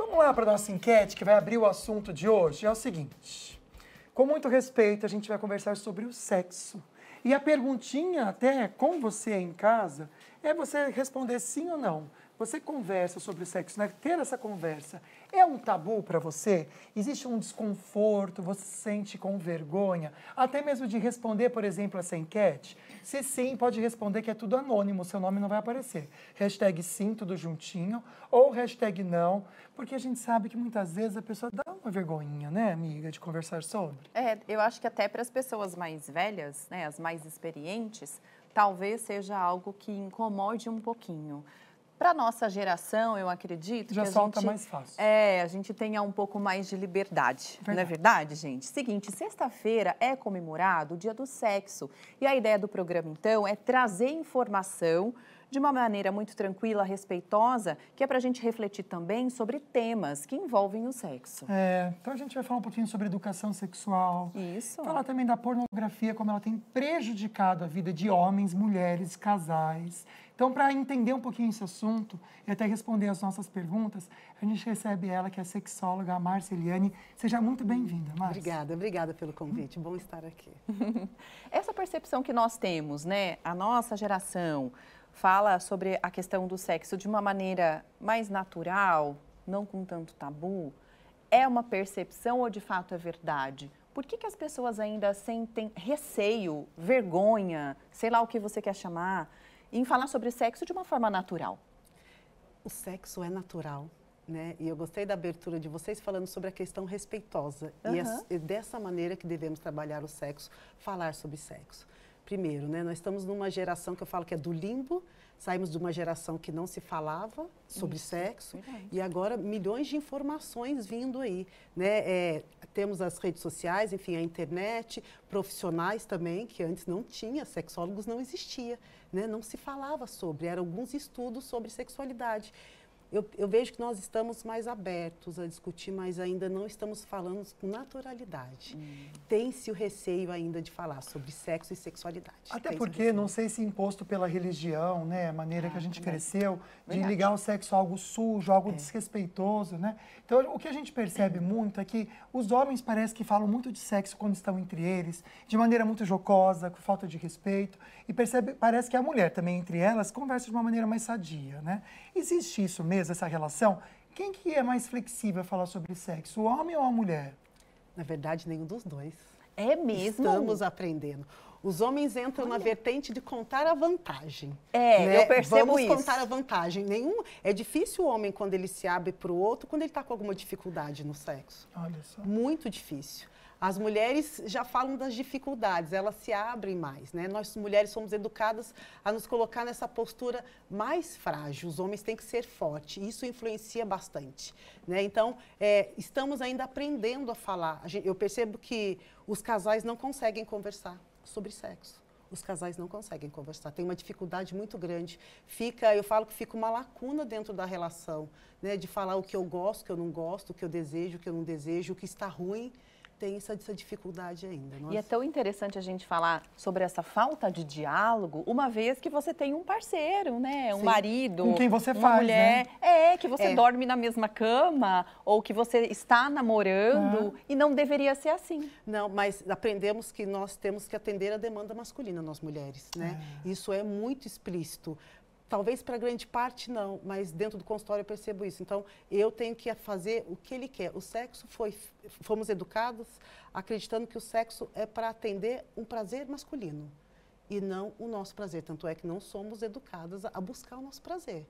Vamos lá para a nossa enquete que vai abrir o assunto de hoje. É o seguinte, com muito respeito, a gente vai conversar sobre o sexo. E a perguntinha até com você em casa é você responder sim ou não. Você conversa sobre o sexo, né? Ter essa conversa é um tabu para você? Existe um desconforto? Você se sente com vergonha? Até mesmo de responder, por exemplo, essa enquete? Se sim, pode responder que é tudo anônimo, seu nome não vai aparecer. Hashtag sim, tudo juntinho, ou hashtag não, porque a gente sabe que muitas vezes a pessoa dá uma vergonhinha, né, amiga, de conversar sobre. Eu acho que até para as pessoas mais velhas, né, as mais experientes, talvez seja algo que incomode um pouquinho. Para a nossa geração, eu acredito Já que solta mais fácil. a gente tenha um pouco mais de liberdade. Não é verdade, gente? Seguinte, sexta-feira é comemorado o Dia do Sexo. E a ideia do programa, então, é trazer informação de uma maneira muito tranquila, respeitosa, que é para a gente refletir também sobre temas que envolvem o sexo. Então a gente vai falar um pouquinho sobre educação sexual. Isso. Falar também da pornografia, como ela tem prejudicado a vida de homens, mulheres, casais. Então, para entender um pouquinho esse assunto e até responder as nossas perguntas, a gente recebe ela, que é a sexóloga, a Márcia Eliane. Seja muito bem-vinda, Márcia. Obrigada pelo convite. Bom estar aqui. Essa percepção que nós temos, né, a nossa geração fala sobre a questão do sexo de uma maneira mais natural, não com tanto tabu. É uma percepção ou de fato é verdade? Por que as pessoas ainda sentem receio, vergonha, sei lá o que você quer chamar, em falar sobre sexo de uma forma natural? O sexo é natural, né? E eu gostei da abertura de vocês falando sobre a questão respeitosa. E é dessa maneira que devemos trabalhar o sexo, falar sobre sexo. Primeiro, né, nós estamos numa geração que eu falo que é do limbo, saímos de uma geração que não se falava sobre sexo, e agora milhões de informações vindo aí, né? Temos as redes sociais, enfim, a internet, profissionais também, que antes não tinha, sexólogos não existia, né? Não se falava sobre, eram alguns estudos sobre sexualidade. Eu vejo que nós estamos mais abertos a discutir, mas ainda não estamos falando com naturalidade. Tem-se o receio ainda de falar sobre sexo e sexualidade. Até porque, não sei se imposto pela religião, né, a maneira que a gente cresceu, de ligar o sexo a algo sujo, algo desrespeitoso, né? Então, o que a gente percebe muito é que os homens parece que falam muito de sexo quando estão entre eles, de maneira muito jocosa, com falta de respeito, e parece que a mulher também, entre elas, conversa de uma maneira mais sadia, né? Existe isso mesmo, essa relação? Quem que é mais flexível a falar sobre sexo, o homem ou a mulher? Na verdade, nenhum dos dois. É mesmo? Estamos aprendendo. Os homens entram na vertente de contar a vantagem. Eu percebo isso. Vamos contar a vantagem. É difícil o homem, quando ele se abre para o outro, quando ele está com alguma dificuldade no sexo. Olha só. Muito difícil. As mulheres já falam das dificuldades, elas se abrem mais, né? Nós, mulheres, somos educadas a nos colocar nessa postura mais frágil. Os homens têm que ser fortes, e isso influencia bastante, né? Então, estamos ainda aprendendo a falar. Eu percebo que os casais não conseguem conversar sobre sexo. Os casais não conseguem conversar, tem uma dificuldade muito grande. Eu falo que fica uma lacuna dentro da relação, né? De falar o que eu gosto, o que eu não gosto, o que eu desejo, o que eu não desejo, o que está ruim. Tem essa dificuldade ainda. E é tão interessante a gente falar sobre essa falta de diálogo, uma vez que você tem um parceiro, né? Um marido, com quem você uma faz, mulher, né? Que você dorme na mesma cama, ou que você está namorando, e não deveria ser assim. Não, mas aprendemos que nós temos que atender a demanda masculina, nós mulheres, né? Isso é muito explícito. Talvez para grande parte não, mas dentro do consultório eu percebo isso. Então, eu tenho que fazer o que ele quer. O sexo fomos educados acreditando que o sexo é para atender um prazer masculino e não o nosso prazer. Tanto é que não somos educadas a buscar o nosso prazer,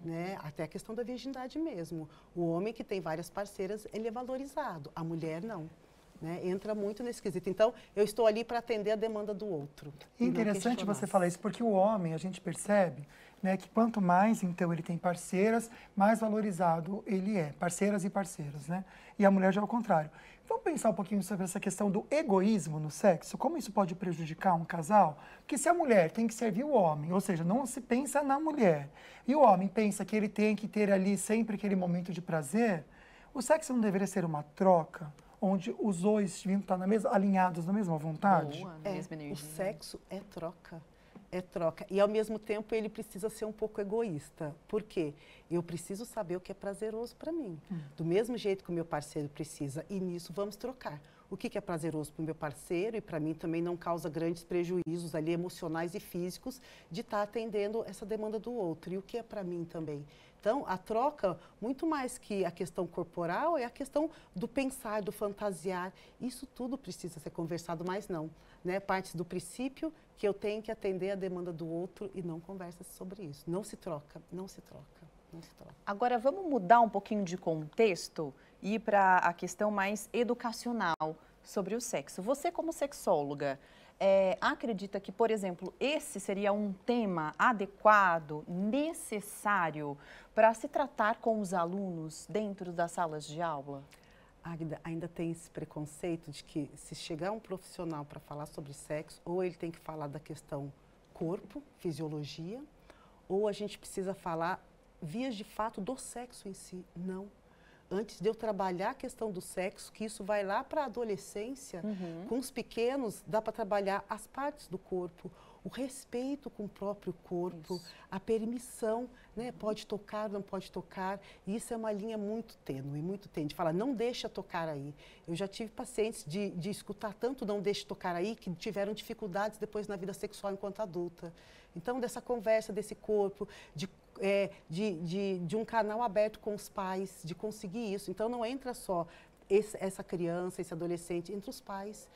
né? Até a questão da virgindade mesmo. O homem que tem várias parceiras, ele é valorizado, a mulher não. Né? Entra muito nesse quesito. Então, eu estou ali para atender a demanda do outro. Interessante você falar isso, porque o homem, a gente percebe, né, que quanto mais, então, ele tem parceiras, mais valorizado ele é. Parceiras e parceiros, né? E a mulher já é o contrário. Vamos pensar um pouquinho sobre essa questão do egoísmo no sexo? Como isso pode prejudicar um casal? Porque se a mulher tem que servir o homem, ou seja, não se pensa na mulher, e o homem pensa que ele tem que ter ali sempre aquele momento de prazer, o sexo não deveria ser uma troca? Onde os dois deviam estar alinhados na mesma vontade? Boa, mesma energia. O sexo é troca. É troca. E, ao mesmo tempo, ele precisa ser um pouco egoísta. Por quê? Eu preciso saber o que é prazeroso para mim. Do mesmo jeito que o meu parceiro precisa. E nisso vamos trocar. O que é prazeroso para o meu parceiro e para mim também não causa grandes prejuízos ali emocionais e físicos de estar atendendo essa demanda do outro. E o que é para mim também. Então, a troca, muito mais que a questão corporal, é a questão do pensar, do fantasiar. Isso tudo precisa ser conversado, mas não. Né? Parte do princípio que eu tenho que atender a demanda do outro e não conversa sobre isso. Não se troca, não se troca, não se troca. Agora, vamos mudar um pouquinho de contexto e ir para a questão mais educacional sobre o sexo. Você, como sexóloga, acredita que, por exemplo, esse seria um tema adequado, necessário para se tratar com os alunos dentro das salas de aula? Agda, ainda tem esse preconceito de que se chegar um profissional para falar sobre sexo, ou ele tem que falar da questão corpo, fisiologia, ou a gente precisa falar vias de fato do sexo em si. Não. Antes de eu trabalhar a questão do sexo, que isso vai lá para a adolescência, com os pequenos, dá para trabalhar as partes do corpo, o respeito com o próprio corpo, a permissão, né? Pode tocar, não pode tocar. E isso é uma linha muito tênue, muito tênue. De falar, não deixa tocar aí. Eu já tive pacientes de escutar tanto não deixa tocar aí, que tiveram dificuldades depois na vida sexual enquanto adulta. Então, dessa conversa, desse corpo, de um canal aberto com os pais, de conseguir isso. Então, não entra só essa criança, esse adolescente, entre os pais.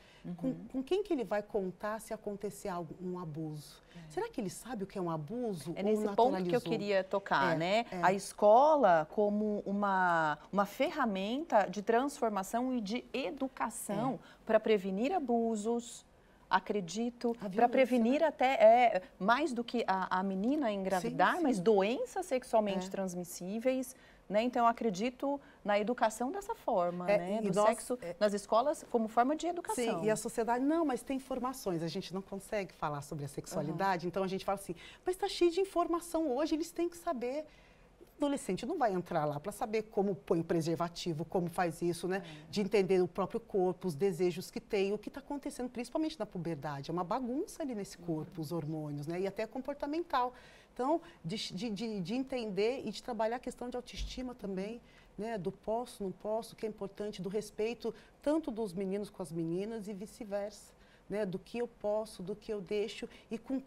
Com quem que ele vai contar se acontecer um abuso? Será que ele sabe o que é um abuso? É nesse ponto que eu queria tocar, né? A escola como uma ferramenta de transformação e de educação para prevenir abusos, acredito, para prevenir até, mais do que a menina engravidar, mas doenças sexualmente transmissíveis. Né? Então, eu acredito na educação dessa forma, né? Do sexo nas escolas como forma de educação. Sim, e a sociedade, não, mas tem informações, a gente não consegue falar sobre a sexualidade, então a gente fala assim, mas está cheio de informação hoje, eles têm que saber. O adolescente não vai entrar lá para saber como põe o preservativo, como faz isso, né? De entender o próprio corpo, os desejos que tem, o que está acontecendo, principalmente na puberdade. É uma bagunça ali nesse corpo, os hormônios, né? E até comportamental. Então, de entender e de trabalhar a questão de autoestima também, né? Do posso, não posso, que é importante, do respeito tanto dos meninos com as meninas e vice-versa, né? Do que eu posso, do que eu deixo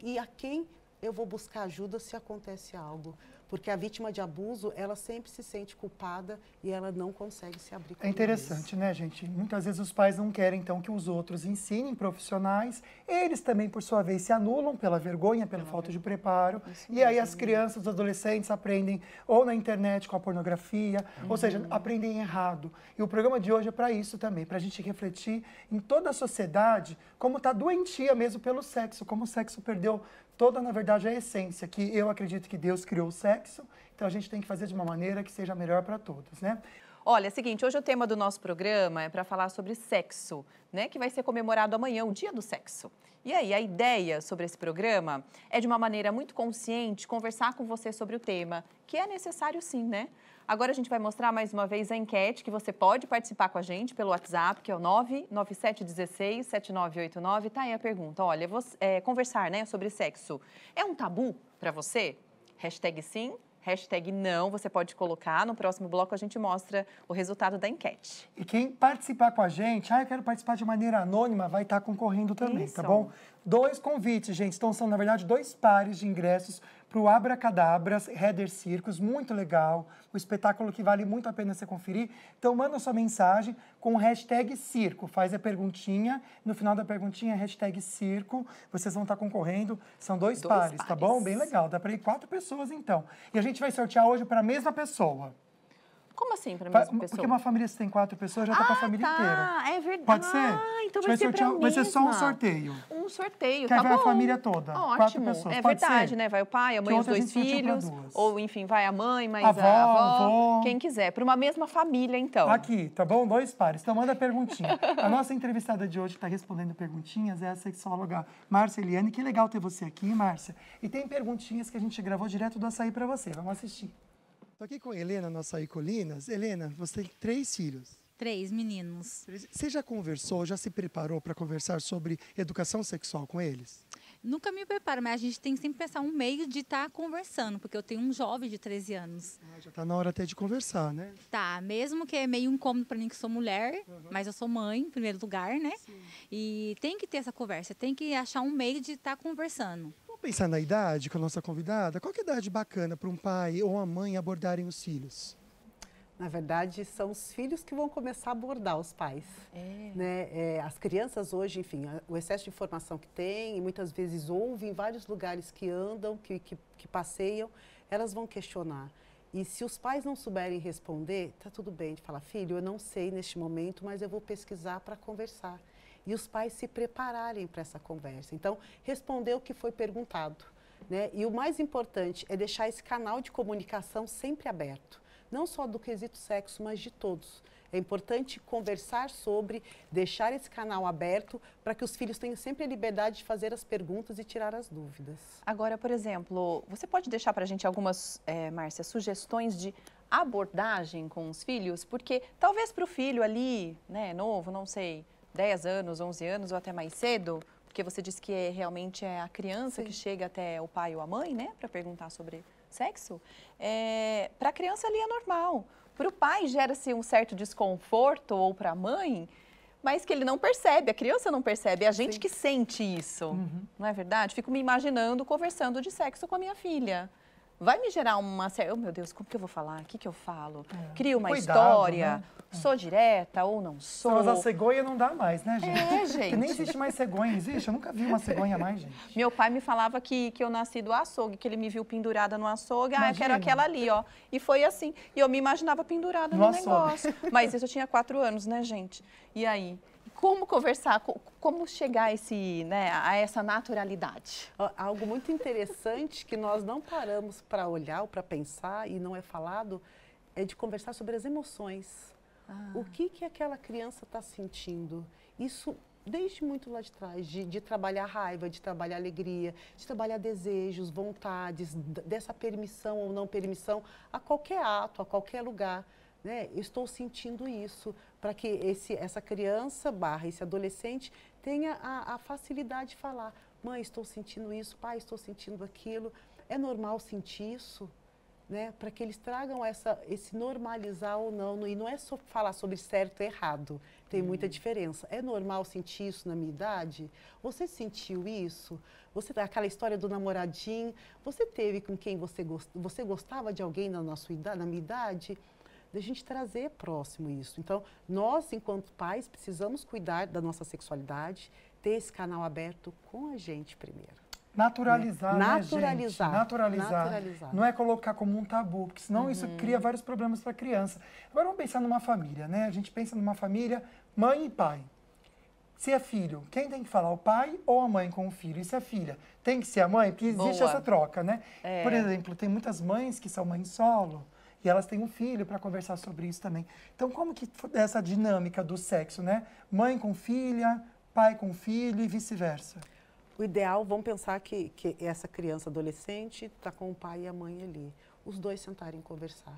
e a quem eu vou buscar ajuda se acontece algo. Porque a vítima de abuso, ela sempre se sente culpada e ela não consegue se abrir com É interessante, né, gente? Muitas vezes os pais não querem, então, que os outros ensinem profissionais. Eles também, por sua vez, se anulam pela vergonha, pela falta de preparo. E aí as crianças, os adolescentes aprendem ou na internet com a pornografia, ou seja, aprendem errado. E o programa de hoje é para isso também, para a gente refletir em toda a sociedade como está doentia mesmo pelo sexo, como o sexo perdeu toda, na verdade, a essência, que eu acredito que Deus criou o sexo, então a gente tem que fazer de uma maneira que seja melhor para todos, né? Olha, é o seguinte, hoje o tema do nosso programa é para falar sobre sexo, né? Que vai ser comemorado amanhã, o Dia do Sexo. E aí, a ideia sobre esse programa é, de uma maneira muito consciente, conversar com você sobre o tema, que é necessário sim, né? Agora a gente vai mostrar mais uma vez a enquete que você pode participar com a gente pelo WhatsApp, que é o 997167989. Tá aí a pergunta. Olha, conversar, né, sobre sexo é um tabu para você? Hashtag sim, hashtag não. Você pode colocar. No próximo bloco a gente mostra o resultado da enquete. E quem participar com a gente, eu quero participar de maneira anônima, vai estar concorrendo também, tá bom? 2 convites, gente. Então, são, na verdade, 2 pares de ingressos para o Abracadabras Header Circus, muito legal, um espetáculo que vale muito a pena você conferir. Então, manda sua mensagem com o hashtag circo, faz a perguntinha, no final da perguntinha, hashtag circo, vocês vão estar concorrendo, são 2 pares, tá bom? Bem legal, dá para ir 4 pessoas, então. E a gente vai sortear hoje para a mesma pessoa. Como assim, para a mesma pessoa? Porque uma família, se tem 4 pessoas, já está para a família inteira. É verdade. Pode ser? Então vai ser para vai ser só um sorteio. Um sorteio, que tá vai bom. a família toda. Ótimo. 4 pessoas. É Pode verdade, ser? né? Vai o pai, a mãe e os 2 filhos. Ou, enfim, vai a mãe, mas a avó, quem quiser. Para uma mesma família, então. Aqui, tá bom? 2 pares. Então, manda perguntinha. A nossa entrevistada de hoje que está respondendo perguntinhas é a sexóloga Márcia Eliane. Que legal ter você aqui, Márcia. E tem perguntinhas que a gente gravou direto do Açaí para você. Vamos assistir. Estou aqui com a Helena, no Açaí Colinas. Helena, você tem 3 filhos. 3 meninos. Você já conversou, já se preparou para conversar sobre educação sexual com eles? Nunca me preparo, mas a gente tem que sempre pensar um meio de estar conversando, porque eu tenho um jovem de 13 anos. Já está na hora até de conversar, né? Tá, mesmo que é meio incômodo para mim que sou mulher, mas eu sou mãe, em primeiro lugar, né? Sim. E tem que ter essa conversa, tem que achar um meio de estar conversando. Vamos pensar na idade com a nossa convidada? Qual que é a idade bacana para um pai ou uma mãe abordarem os filhos? Na verdade, são os filhos que vão começar a abordar os pais. Né? As crianças hoje, enfim, o excesso de informação que tem, e muitas vezes ouvem em vários lugares que andam, que passeiam, elas vão questionar. E se os pais não souberem responder, tá tudo bem de falar, filho, eu não sei neste momento, mas eu vou pesquisar para conversar. E os pais se prepararem para essa conversa. Então, responder o que foi perguntado. Né? E o mais importante é deixar esse canal de comunicação sempre aberto. Não só do quesito sexo, mas de todos. É importante conversar sobre, deixar esse canal aberto para que os filhos tenham sempre a liberdade de fazer as perguntas e tirar as dúvidas. Agora, por exemplo, você pode deixar para a gente algumas, Márcia, sugestões de abordagem com os filhos? Porque talvez para o filho ali, né, novo, não sei, 10 anos, 11 anos ou até mais cedo, porque você disse que realmente é a criança que chega até o pai ou a mãe, né, para perguntar sobre sexo, para a criança ali é normal. Para o pai gera-se um certo desconforto, ou para a mãe, mas que ele não percebe, a criança não percebe, é a gente que sente isso, não é verdade? Fico me imaginando conversando de sexo com a minha filha. Vai me gerar uma... Oh, meu Deus, como que eu vou falar? O que eu falo? Crio uma história? Né? Sou direta ou não sou? Mas a cegonha não dá mais, né, gente? Gente. Porque nem existe mais cegonha, existe? Eu nunca vi uma cegonha mais, gente. Meu pai me falava que eu nasci do açougue, que ele me viu pendurada no açougue. Imagina. Ah, eu quero aquela ali, ó. E foi assim. E eu me imaginava pendurada no negócio. Mas isso eu tinha 4 anos, né, gente? E aí? Como conversar, como chegar a, a essa naturalidade? Algo muito interessante que nós não paramos para olhar ou para pensar e não é falado, é de conversar sobre as emoções. O que aquela criança está sentindo? Isso desde muito lá de trás, de trabalhar raiva, de trabalhar alegria, de trabalhar desejos, vontades, dessa permissão ou não permissão a qualquer ato, a qualquer lugar. Né? Eu estou sentindo isso, para que essa criança / esse adolescente tenha a facilidade de falar, mãe, estou sentindo isso, pai, estou sentindo aquilo, é normal sentir isso? Né? Para que eles tragam esse normalizar ou não, e não é só falar sobre certo e errado, tem muita diferença. É normal sentir isso na minha idade? Você sentiu isso? Aquela história do namoradinho, você teve com quem você gostava de alguém na minha idade? Da gente trazer próximo isso. Então, nós, enquanto pais, precisamos cuidar da nossa sexualidade, ter esse canal aberto com a gente primeiro. Naturalizar, né, naturalizar, gente? Naturalizar. Não é colocar como um tabu, porque senão isso cria vários problemas para a criança. Agora vamos pensar numa família, né? A gente pensa numa família, mãe e pai. Se é filho, quem tem que falar? O pai ou a mãe com o filho? E se é filha? Tem que ser a mãe? Porque existe essa troca, né? Por exemplo, tem muitas mães que são mães solo, e elas têm um filho para conversar sobre isso também. Então, como que é essa dinâmica do sexo, né? Mãe com filha, pai com filho e vice-versa. O ideal, vamos pensar que essa criança adolescente está com o pai e a mãe ali. Os dois sentarem e conversar.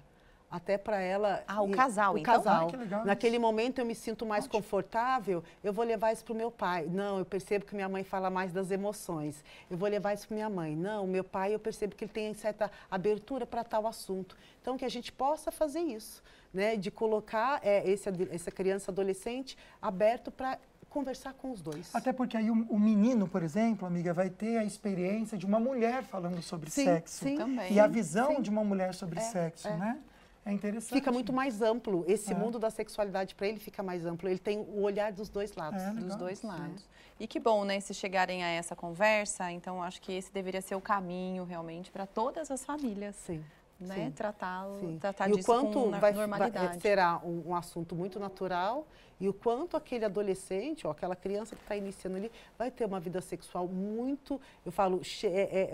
Até para ela... o casal, então? Casal. Que legal. Naquele momento eu me sinto mais confortável, eu vou levar isso para o meu pai. Não, eu percebo que minha mãe fala mais das emoções. Eu vou levar isso para minha mãe. Não, meu pai, eu percebo que ele tem certa abertura para tal assunto. Então, que a gente possa fazer isso, né? De colocar essa criança adolescente aberto para conversar com os dois. Até porque aí o menino, por exemplo, amiga, vai ter a experiência de uma mulher falando sobre sexo. Sim, também. E a visão de uma mulher sobre sexo, né? É interessante. Fica muito mais amplo. Esse mundo da sexualidade para ele fica mais amplo. Ele tem o olhar dos dois lados. Dos dois lados. E que bom, né, se chegarem a essa conversa. Então, acho que esse deveria ser o caminho, realmente, para todas as famílias. Sim. Né? Tratar e disso o quanto com normalidade. Será um assunto muito natural e o quanto aquele adolescente ou aquela criança que está iniciando ali vai ter uma vida sexual muito, eu falo,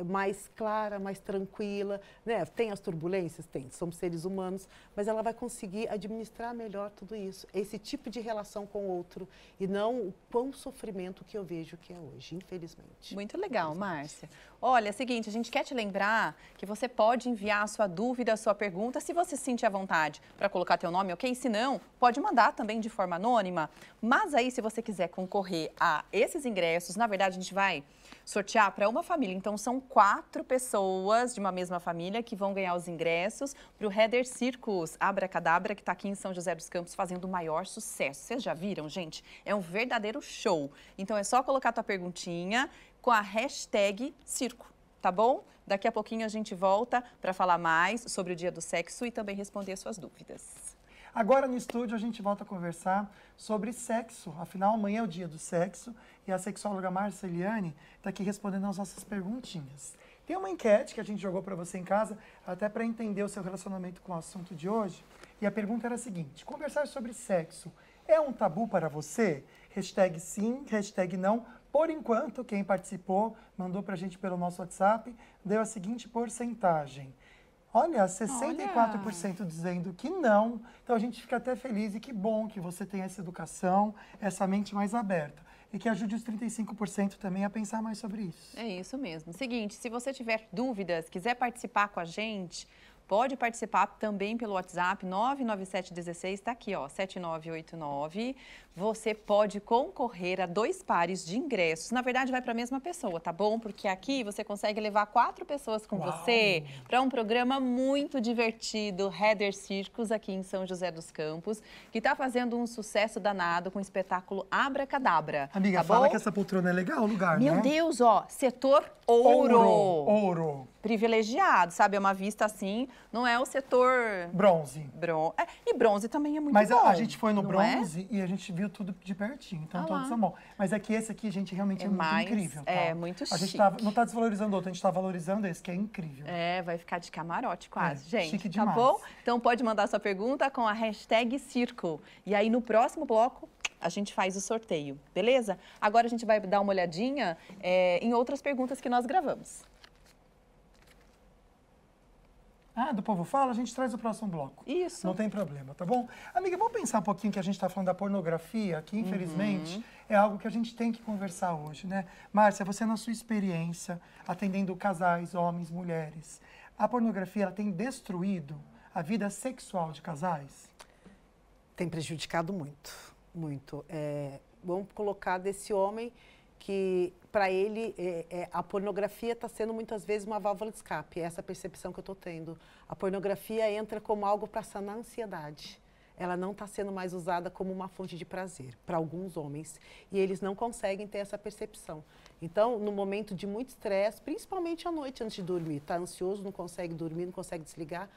mais clara, mais tranquila, né? Tem as turbulências? Tem, somos seres humanos, mas ela vai conseguir administrar melhor tudo isso, esse tipo de relação com o outro e não o quão sofrimento que eu vejo que é hoje, infelizmente. Muito legal, Márcia. Olha, é o seguinte, a gente quer te lembrar que você pode enviar a sua dúvida, a sua pergunta. Se você se sentir à vontade para colocar teu nome, ok? Se não, pode mandar também de forma anônima. Mas aí, se você quiser concorrer a esses ingressos, na verdade, a gente vai sortear para uma família. Então, são 4 pessoas de uma mesma família que vão ganhar os ingressos para o Heather Circus Abracadabra, que está aqui em São José dos Campos fazendo o maior sucesso. Vocês já viram, gente? É um verdadeiro show. Então, é só colocar tua perguntinha com a hashtag Circo, tá bom? Daqui a pouquinho a gente volta para falar mais sobre o Dia do Sexo e também responder as suas dúvidas. Agora no estúdio a gente volta a conversar sobre sexo. Afinal, amanhã é o Dia do Sexo e a sexóloga Marceliane está aqui respondendo as nossas perguntinhas. Tem uma enquete que a gente jogou para você em casa, até para entender o seu relacionamento com o assunto de hoje. E a pergunta era a seguinte: conversar sobre sexo é um tabu para você? Hashtag sim, hashtag não. Por enquanto, quem participou, mandou para a gente pelo nosso WhatsApp, deu a seguinte porcentagem. Olha, 64% dizendo que não. Então a gente fica até feliz e que bom que você tem essa educação, essa mente mais aberta. E que ajude os 35% também a pensar mais sobre isso. É isso mesmo. Seguinte, se você tiver dúvidas, quiser participar com a gente, pode participar também pelo WhatsApp 99716, está aqui, ó, 7989. Você pode concorrer a 2 pares de ingressos. Na verdade, vai para a mesma pessoa, tá bom? Porque aqui você consegue levar 4 pessoas com você para um programa muito divertido, Heather Circus, aqui em São José dos Campos, que está fazendo um sucesso danado com o espetáculo Abracadabra. Amiga, tá fala bom? que essa poltrona é legal, o lugar, Meu né? Deus, ó, setor ouro. Ouro. Privilegiado, sabe? É uma vista assim, não é o setor... Bronze. E bronze também é muito Mas bom. a gente foi no não bronze e a gente viu tudo de pertinho, então todos são bons. Mas é que esse aqui, gente, realmente é muito incrível. Tá? É muito A gente chique. não tá desvalorizando outro, a gente tá valorizando esse, que é incrível. É, vai ficar de camarote quase, gente. Chique tá demais. bom? Então pode mandar sua pergunta com a hashtag Circo. E aí no próximo bloco a gente faz o sorteio, beleza? Agora a gente vai dar uma olhadinha em outras perguntas que nós gravamos. Ah, do Povo Fala, a gente traz o próximo bloco. Isso. Não tem problema, tá bom? Amiga, vamos pensar um pouquinho que a gente está falando da pornografia, que infelizmente é algo que a gente tem que conversar hoje, né? Márcia, você na sua experiência, atendendo casais, homens, mulheres, a pornografia ela tem destruído a vida sexual de casais? Tem prejudicado muito, muito. Vamos colocar desse homem que, para ele, a pornografia está sendo muitas vezes uma válvula de escape. É essa percepção que eu estou tendo. A pornografia entra como algo para sanar a ansiedade. Ela não está sendo mais usada como uma fonte de prazer para alguns homens. E eles não conseguem ter essa percepção. Então, no momento de muito estresse, principalmente à noite antes de dormir, está ansioso, não consegue dormir, não consegue desligar,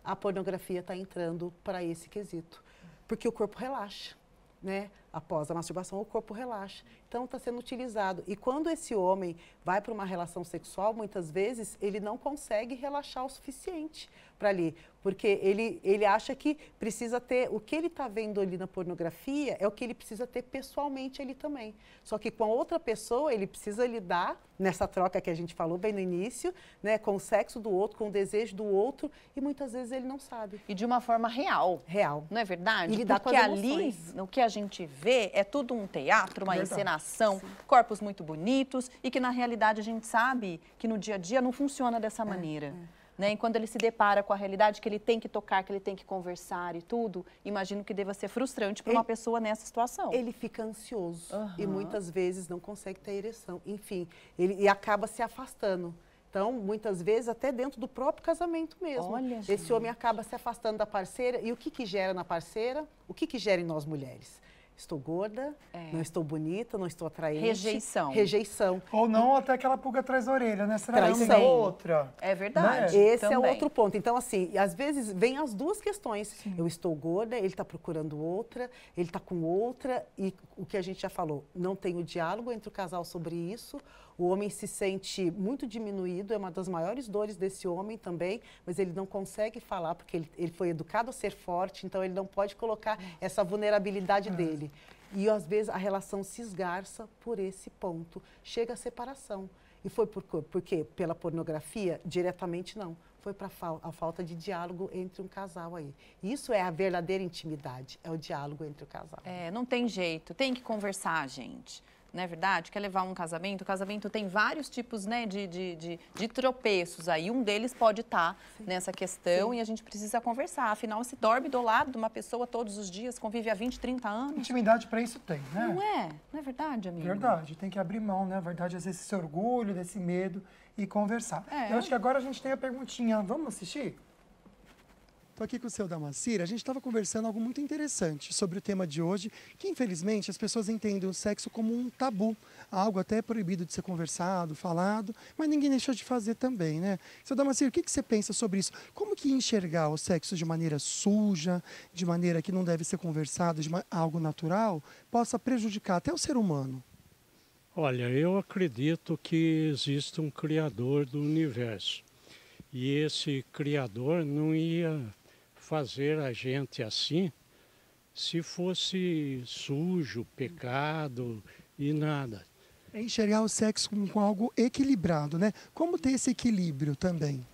a pornografia está entrando para esse quesito. Porque o corpo relaxa, né? Após a masturbação, o corpo relaxa. Então, está sendo utilizado. E quando esse homem vai para uma relação sexual, muitas vezes, ele não consegue relaxar o suficiente para ali. Porque ele acha que precisa ter... O que ele está vendo ali na pornografia é o que ele precisa ter pessoalmente ali também. Só que com a outra pessoa, ele precisa lidar, nessa troca que a gente falou bem no início, né, com o sexo do outro, com o desejo do outro, e muitas vezes ele não sabe. E de uma forma real. Real. Não é verdade? E lidar Porque com as ali, emoções. no que a gente vê, é tudo um teatro, uma Verdade. encenação, corpos muito bonitos e que, na realidade, a gente sabe que no dia a dia não funciona dessa maneira. Né? E quando ele se depara com a realidade que ele tem que tocar, que ele tem que conversar e tudo, imagino que deva ser frustrante para uma pessoa nessa situação. Ele fica ansioso e muitas vezes não consegue ter ereção. Enfim, e acaba se afastando. Então, muitas vezes, até dentro do próprio casamento mesmo. Olha, esse gente. homem acaba se afastando da parceira. E o que gera na parceira? O que gera em nós mulheres? Estou gorda, não estou bonita, não estou atraente. Rejeição. Rejeição. Ou não, até aquela pulga atrás da orelha, né? Será que tem Traição. outra? É verdade. Esse é também. outro ponto. Então, assim, às vezes vem as duas questões. Sim. Eu estou gorda, ele está procurando outra, ele está com outra. E o que a gente já falou, não tem o diálogo entre o casal sobre isso. O homem se sente muito diminuído, é uma das maiores dores desse homem também, mas ele não consegue falar, porque ele foi educado a ser forte, então ele não pode colocar essa vulnerabilidade dele. E, às vezes, a relação se esgarça por esse ponto. Chega à separação. E foi por quê? Pela pornografia? Diretamente não. Foi para a falta de diálogo entre um casal aí. Isso é a verdadeira intimidade, é o diálogo entre o casal. Não tem jeito, tem que conversar, gente. não é verdade? Quer levar um casamento? O casamento tem vários tipos, né, de tropeços aí. Um deles pode estar nessa questão e a gente precisa conversar. Afinal, se dorme do lado de uma pessoa todos os dias, convive há 20, 30 anos. Intimidade para isso tem, né? Não é verdade, amigo? Verdade, tem que abrir mão, né? Na verdade, às vezes, esse orgulho, desse medo e conversar. Eu acho que agora a gente tem a perguntinha. Vamos assistir? Estou aqui com o seu Damascir. A gente estava conversando algo muito interessante sobre o tema de hoje, que infelizmente as pessoas entendem o sexo como um tabu, algo até proibido de ser conversado, falado, mas ninguém deixou de fazer também, né? Seu Damascir, o que você pensa sobre isso? Como que enxergar o sexo de maneira suja, de maneira que não deve ser conversado, algo natural, possa prejudicar até o ser humano? Olha, eu acredito que existe um criador do universo. E esse criador não ia fazer a gente assim se fosse sujo, pecado e nada. É enxergar o sexo com algo equilibrado, né? Como ter esse equilíbrio também?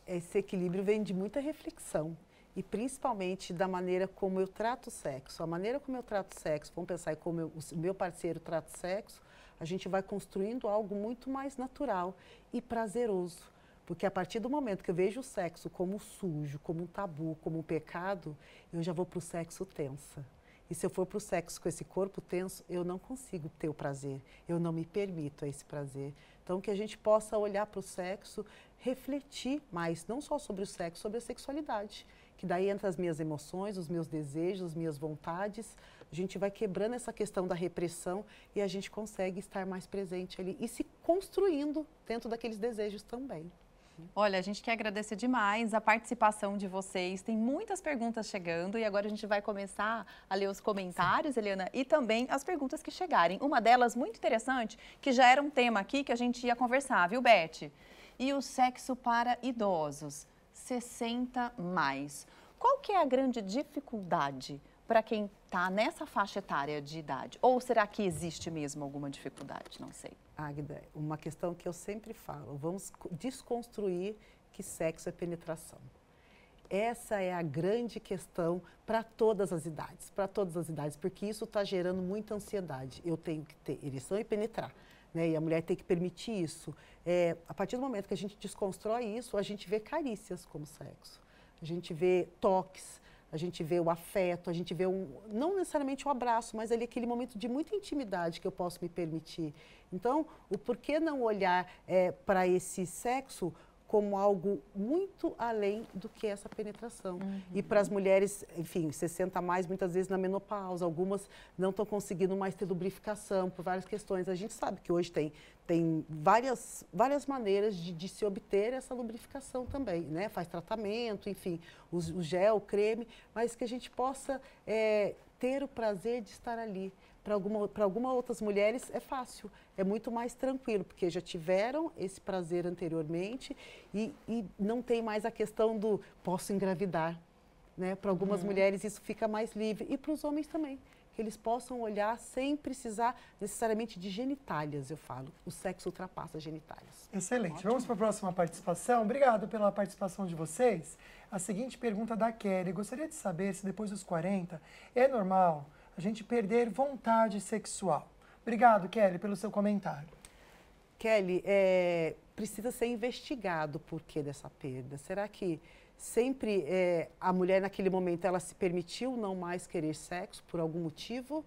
Esse equilíbrio vem de muita reflexão. E principalmente da maneira como eu trato o sexo. A maneira como eu trato o sexo, vamos pensar em como o meu parceiro trata o sexo, a gente vai construindo algo muito mais natural e prazeroso. Porque a partir do momento que eu vejo o sexo como sujo, como um tabu, como um pecado, eu já vou para o sexo tensa. E se eu for para o sexo com esse corpo tenso, eu não consigo ter o prazer, eu não me permito esse prazer. Então, que a gente possa olhar para o sexo, refletir mais, não só sobre o sexo, sobre a sexualidade. Que daí entra as minhas emoções, os meus desejos, as minhas vontades. A gente vai quebrando essa questão da repressão e a gente consegue estar mais presente ali e se construindo dentro daqueles desejos também. Olha, a gente quer agradecer demais a participação de vocês. Tem muitas perguntas chegando e agora a gente vai começar a ler os comentários, Eliana, e também as perguntas que chegarem. Uma delas muito interessante, que já era um tema aqui que a gente ia conversar, viu, Beth? E o sexo para idosos, 60 mais. Qual que é a grande dificuldade para quem está nessa faixa etária de idade? Ou será que existe mesmo alguma dificuldade? Não sei. Águida, uma questão que eu sempre falo, vamos desconstruir que sexo é penetração. Essa é a grande questão para todas as idades, porque isso está gerando muita ansiedade. Eu tenho que ter ereção e penetrar, né? E a mulher tem que permitir isso. A partir do momento que a gente desconstrói isso, a gente vê carícias como sexo, a gente vê toques, a gente vê o afeto, a gente vê não necessariamente o abraço, mas ali aquele momento de muita intimidade que eu posso me permitir. Então, o porquê não olhar para esse sexo como algo muito além do que essa penetração. E para as mulheres, enfim, 60 a mais, muitas vezes na menopausa, algumas não estão conseguindo mais ter lubrificação por várias questões. A gente sabe que hoje tem várias maneiras de se obter essa lubrificação também, né? Faz tratamento, enfim, o gel, o creme, mas que a gente possa ter o prazer de estar ali. Para algumas outras mulheres é fácil, é muito mais tranquilo, porque já tiveram esse prazer anteriormente e não tem mais a questão do posso engravidar, né? Para algumas mulheres isso fica mais livre e para os homens também, que eles possam olhar sem precisar necessariamente de genitálias, eu falo. O sexo ultrapassa genitálias. Excelente. Ótimo. Vamos para a próxima participação. Obrigado pela participação de vocês. A seguinte pergunta da Kelly. Gostaria de saber se depois dos 40 é normal a gente perder vontade sexual. Obrigado, Kelly, pelo seu comentário. Kelly, precisa ser investigado o porquê dessa perda. Será que sempre a mulher naquele momento ela se permitiu não mais querer sexo por algum motivo?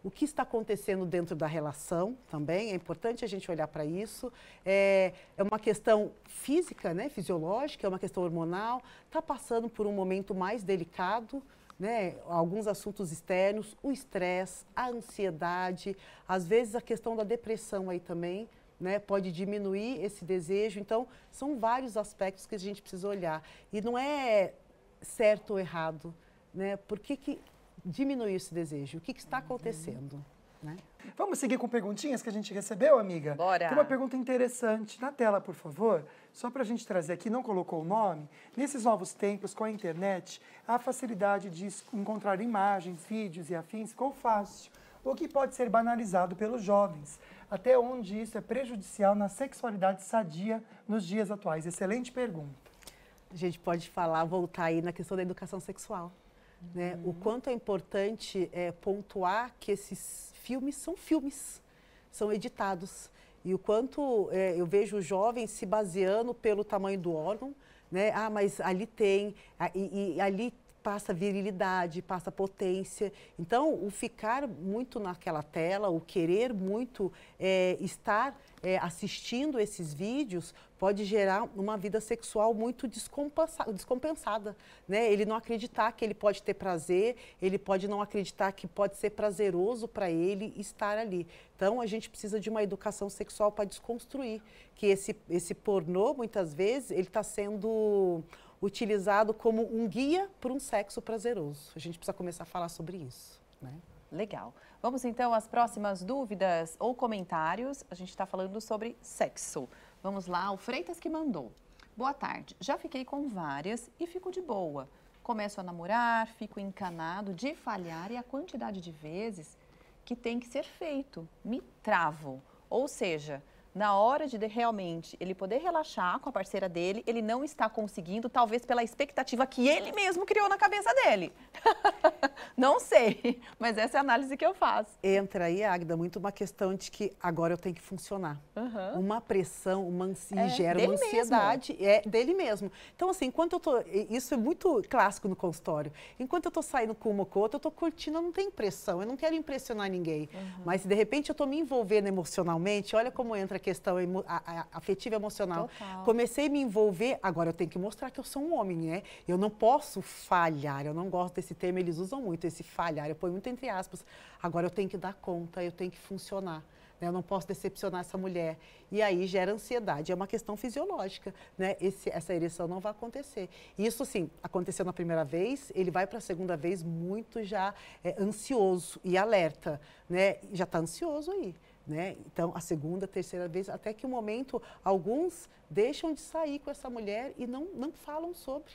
O que está acontecendo dentro da relação também, é importante a gente olhar para isso. É uma questão física, né, fisiológica, é uma questão hormonal, está passando por um momento mais delicado, né, alguns assuntos externos, o estresse, a ansiedade, às vezes a questão da depressão aí também, né, pode diminuir esse desejo. Então, são vários aspectos que a gente precisa olhar. E não é certo ou errado, né? Por que diminuiu esse desejo? O que está acontecendo? Né? Vamos seguir com perguntinhas que a gente recebeu, amiga? Bora! Tem uma pergunta interessante na tela, por favor. Só para a gente trazer aqui, não colocou o nome. Nesses novos tempos, com a internet, a facilidade de encontrar imagens, vídeos e afins ficou fácil, o que pode ser banalizado pelos jovens. Até onde isso é prejudicial na sexualidade sadia nos dias atuais? Excelente pergunta. A gente pode voltar aí na questão da educação sexual. Né? O quanto é importante pontuar que esses filmes são filmes, são editados. E o quanto eu vejo jovens se baseando pelo tamanho do órgão, né? Ah, mas ali tem, e ali passa virilidade, passa potência. Então, o ficar muito naquela tela, o querer muito estar assistindo esses vídeos pode gerar uma vida sexual muito descompensada, né? Ele não acreditar que ele pode ter prazer, ele pode não acreditar que pode ser prazeroso para ele estar ali. Então, a gente precisa de uma educação sexual para desconstruir que esse pornô, muitas vezes, ele está sendo utilizado como um guia para um sexo prazeroso. A gente precisa começar a falar sobre isso, né? Legal. Vamos então às próximas dúvidas ou comentários. A gente está falando sobre sexo. Vamos lá, o Freitas que mandou. Boa tarde. Já fiquei com várias e fico de boa. Começo a namorar, fico encanado de falhar e a quantidade de vezes que tem que ser feito. Me travo. Ou seja, na hora de realmente ele poder relaxar com a parceira dele, ele não está conseguindo, talvez pela expectativa que ele mesmo criou na cabeça dele. Não sei, mas essa é a análise que eu faço. Entra aí, Águida, muito uma questão de que agora eu tenho que funcionar. Uma pressão, gera uma ansiedade, é dele mesmo. Então, assim, enquanto eu tô, isso é muito clássico no consultório, enquanto eu tô saindo com uma ou com outra, eu tô curtindo, eu não tenho pressão, eu não quero impressionar ninguém. Mas, se de repente, eu tô me envolvendo emocionalmente, olha como entra a questão afetiva emocional. Total. Comecei a me envolver, agora eu tenho que mostrar que eu sou um homem, né? Eu não posso falhar, eu não gosto desse termo, eles usam muito esse falhar, eu ponho muito entre aspas. Agora eu tenho que dar conta, eu tenho que funcionar. Né? Eu não posso decepcionar essa mulher. E aí gera ansiedade, é uma questão fisiológica, né? Essa ereção não vai acontecer. Isso, sim, aconteceu na primeira vez, ele vai para a segunda vez muito já ansioso e alerta, né? Já está ansioso aí. Né? Então, a segunda, terceira vez, até que o momento, alguns deixam de sair com essa mulher e não falam sobre.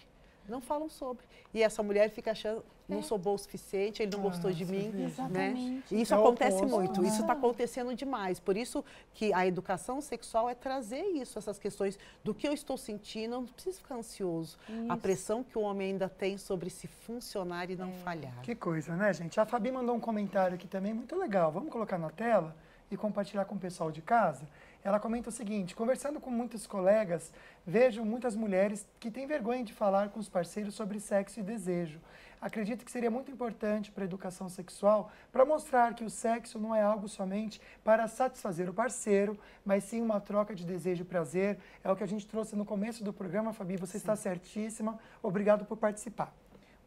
Não falam sobre. E essa mulher fica achando, não sou boa o suficiente, ele não gostou de mim. Né? E isso acontece muito, isso está acontecendo demais. Por isso que a educação sexual é trazer isso, essas questões do que eu estou sentindo, eu não preciso ficar ansioso. A pressão que o homem ainda tem sobre se funcionar e não falhar. Que coisa, né, gente? A Fabi mandou um comentário aqui também muito legal. Vamos colocar na tela e compartilhar com o pessoal de casa. Ela comenta o seguinte: conversando com muitos colegas, vejo muitas mulheres que têm vergonha de falar com os parceiros sobre sexo e desejo. Acredito que seria muito importante para a educação sexual para mostrar que o sexo não é algo somente para satisfazer o parceiro, mas sim uma troca de desejo e prazer. É o que a gente trouxe no começo do programa, Fabi. Você está certíssima. Obrigado por participar.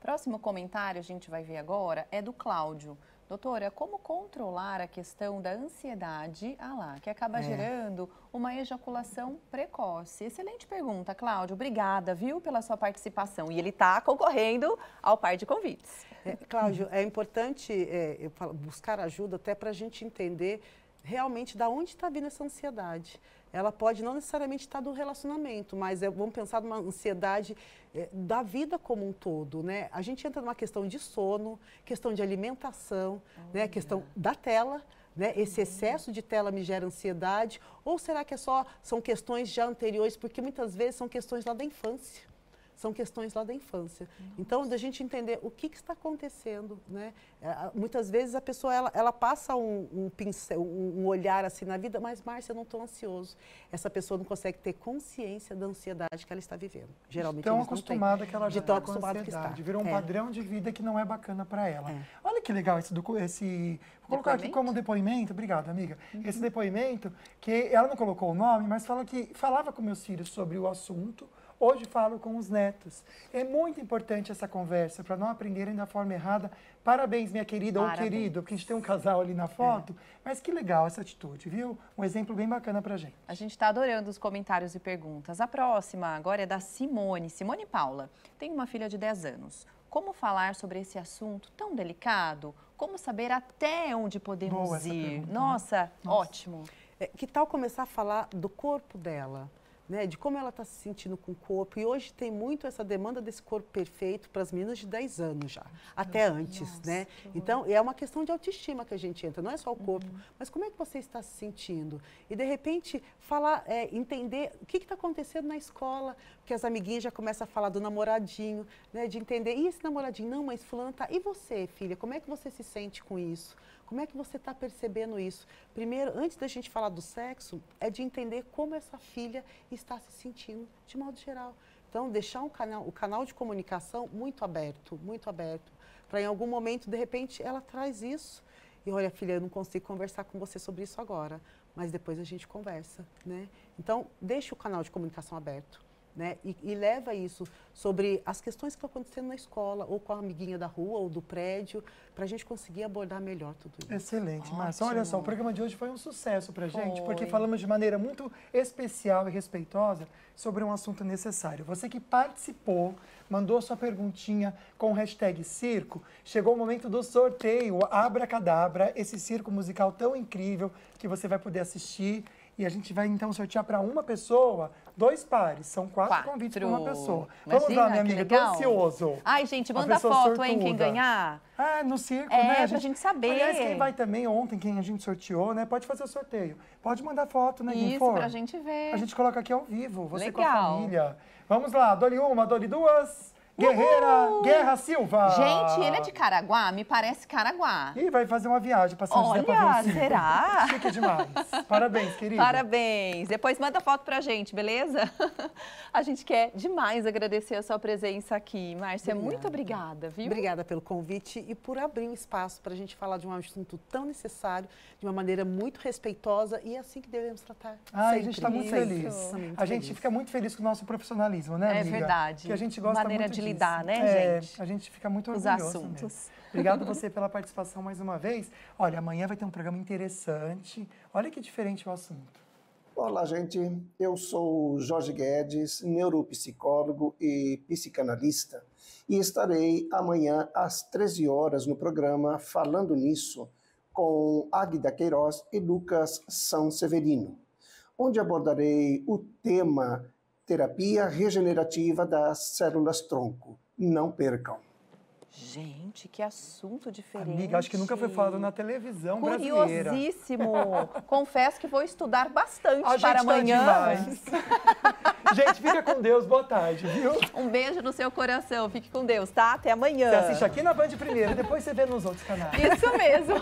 Próximo comentário, a gente vai ver agora, é do Cláudio. Doutora, como controlar a questão da ansiedade, que acaba gerando uma ejaculação precoce? Excelente pergunta, Cláudio. Obrigada, viu, pela sua participação. E ele está concorrendo ao par de convites. Cláudio, é importante buscar ajuda até para a gente entender realmente de onde está vindo essa ansiedade. Ela pode não necessariamente estar do relacionamento, mas vamos pensar numa ansiedade da vida como um todo, né? A gente entra numa questão de sono, questão de alimentação, né? Questão da tela, né? Esse excesso de tela me gera ansiedade, ou será que são questões já anteriores, porque muitas vezes são questões lá da infância. São questões lá da infância. Então, da gente entender o que está acontecendo, né? Muitas vezes a pessoa, ela passa um olhar assim na vida, mas, Márcia, eu não estou ansioso. Essa pessoa não consegue ter consciência da ansiedade que ela está vivendo. Geralmente, tão acostumada que ela já está com ansiedade. Virou um padrão de vida que não é bacana para ela. Olha que legal vou colocar aqui como depoimento, obrigado, amiga. Esse depoimento, que ela não colocou o nome, mas fala que falava com meus filhos sobre o assunto. Hoje falo com os netos. É muito importante essa conversa, para não aprenderem da forma errada. Parabéns, minha querida ou querido, porque a gente tem um casal ali na foto. Mas que legal essa atitude, viu? Um exemplo bem bacana pra gente. A gente está adorando os comentários e perguntas. A próxima agora é da Simone. Simone Paula tem uma filha de 10 anos. Como falar sobre esse assunto tão delicado? Como saber até onde podemos ir? Nossa, ótimo. Que tal começar a falar do corpo dela? né, de como ela está se sentindo com o corpo. E hoje tem muito essa demanda desse corpo perfeito para as meninas de 10 anos já, até antes, né? Então, é uma questão de autoestima que a gente entra, não é só o corpo, mas como é que você está se sentindo? E, de repente, falar, entender o que está acontecendo na escola, porque as amiguinhas já começam a falar do namoradinho, né, de entender, e esse namoradinho? Não, mas fulano tá... E você, filha, como é que você se sente com isso? Como é que você está percebendo isso? Primeiro, antes da gente falar do sexo, é de entender como essa filha está se sentindo, de modo geral. Então, deixar o canal de comunicação muito aberto, para em algum momento, de repente, ela traz isso. E olha, filha, eu não consigo conversar com você sobre isso agora, mas depois a gente conversa, né? Então, deixa o canal de comunicação aberto. Né? E leva isso sobre as questões que estão acontecendo na escola, ou com a amiguinha da rua, ou do prédio, para a gente conseguir abordar melhor tudo isso. Excelente, Márcia. Olha só, o programa de hoje foi um sucesso para a gente, porque falamos de maneira muito especial e respeitosa sobre um assunto necessário. Você que participou, mandou sua perguntinha com o hashtag circo, chegou o momento do sorteio, Abracadabra, esse circo musical tão incrível que você vai poder assistir. E a gente vai, então, sortear para uma pessoa 2 pares. São 4 convites para uma pessoa. Imagina, vamos lá, minha amiga. Estou ansioso. Ai, gente, manda foto, hein, quem ganhar. Ah, no circo, né? Pra gente saber. Aliás, quem vai também ontem, quem a gente sorteou, né? Pode fazer o sorteio. Pode mandar foto, né? Quem for. Pra gente ver. A gente coloca aqui ao vivo, você Legal. com a família. Vamos lá, dole uma, dole duas. Guerreira Guerra Silva. Gente, ele é de Caraguá? Me parece Caraguá. E vai fazer uma viagem para São José para ver o circo. Será? Chique demais. Parabéns, querida. Parabéns. Depois manda foto pra gente, beleza? A gente quer demais agradecer a sua presença aqui. Márcia, muito obrigada, viu? Obrigada pelo convite e por abrir um espaço para a gente falar de um assunto tão necessário, de uma maneira muito respeitosa, e é assim que devemos tratar. A gente está muito feliz. A gente fica muito feliz com o nosso profissionalismo, né, amiga? É verdade. Que a gente gosta maneira muito de disso. lidar, né, gente? A gente fica muito Os orgulhoso assuntos. mesmo. Obrigado você pela participação mais uma vez. Olha, amanhã vai ter um programa interessante. Olha que diferente o assunto. Olá, gente. Eu sou Jorge Guedes, neuropsicólogo e psicanalista, e estarei amanhã às 13 horas no programa Falando Nisso com Águida Queiroz e Lucas São Severino, onde abordarei o tema terapia regenerativa das células-tronco. Não percam. Gente, que assunto diferente. Amiga, acho que nunca foi falado na televisão brasileira. Curiosíssimo. Confesso que vou estudar bastante A para gente amanhã. tá demais. Gente, fica com Deus. Boa tarde, viu? Um beijo no seu coração. Fique com Deus, tá? Até amanhã. Você assiste aqui na Band primeiro e depois você vê nos outros canais. Isso mesmo.